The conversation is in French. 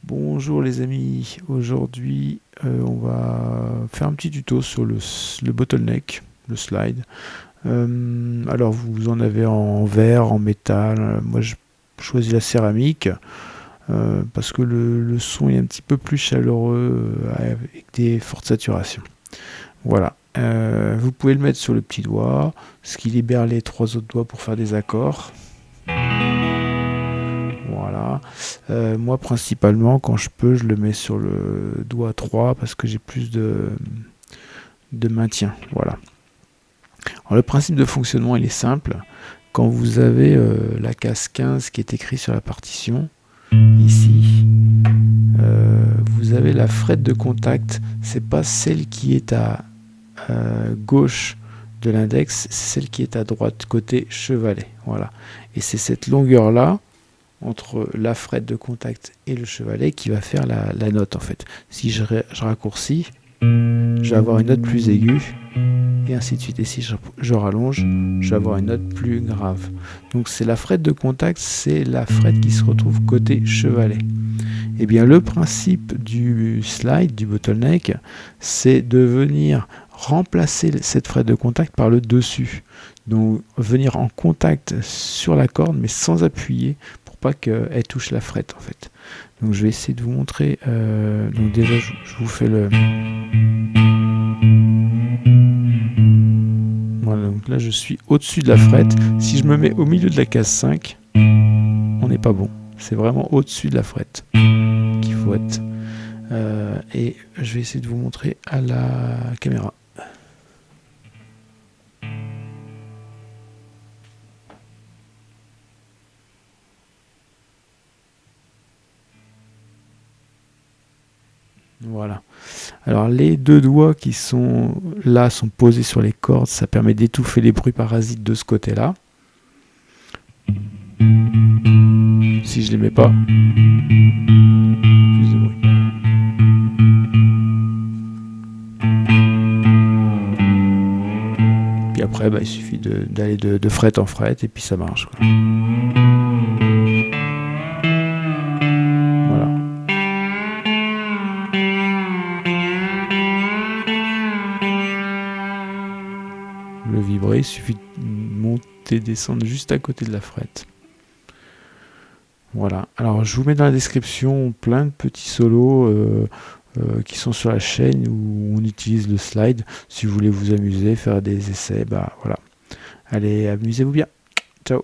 Bonjour les amis, aujourd'hui on va faire un petit tuto sur le bottleneck, le slide. Alors vous en avez en verre, en métal, moi je choisis la céramique parce que le son est un petit peu plus chaleureux avec des fortes saturations. Voilà. Vous pouvez le mettre sur le petit doigt, ce qui libère les trois autres doigts pour faire des accords. Voilà. Moi, principalement, quand je peux, je le mets sur le doigt 3 parce que j'ai plus de maintien. Voilà. Alors, le principe de fonctionnement, il est simple. Quand vous avez la case 15 qui est écrite sur la partition, ici, vous avez la frette de contact. C'est pas celle qui est à gauche de l'index, c'est celle qui est à droite, côté chevalet. Voilà. Et c'est cette longueur-là entre la frette de contact et le chevalet qui va faire la note en fait. Si je raccourcis, je vais avoir une note plus aiguë et ainsi de suite. Et si je rallonge, je vais avoir une note plus grave. Donc c'est la frette de contact, c'est la frette qui se retrouve côté chevalet. Et bien le principe du slide, du bottleneck, c'est de venir remplacer cette frette de contact par le dessus. Donc venir en contact sur la corde mais sans appuyer pour pas qu'elle touche la frette en fait. Donc je vais essayer de vous montrer. Donc déjà je vous fais le... Voilà, donc là je suis au-dessus de la frette. Si je me mets au milieu de la case 5, on n'est pas bon. C'est vraiment au-dessus de la frette qu'il faut être. Et je vais essayer de vous montrer à la caméra. Voilà. Alors les deux doigts qui sont là sont posés sur les cordes, ça permet d'étouffer les bruits parasites de ce côté-là. Si je les mets pas, plus de bruit. Puis après, il suffit d'aller de frette en frette et puis ça marche, quoi. Voilà. Le vibrer, il suffit de monter, descendre juste à côté de la frette. Voilà. Alors je vous mets dans la description plein de petits solos qui sont sur la chaîne où on utilise le slide. Si vous voulez vous amuser, faire des essais, voilà. Allez, amusez-vous bien. Ciao.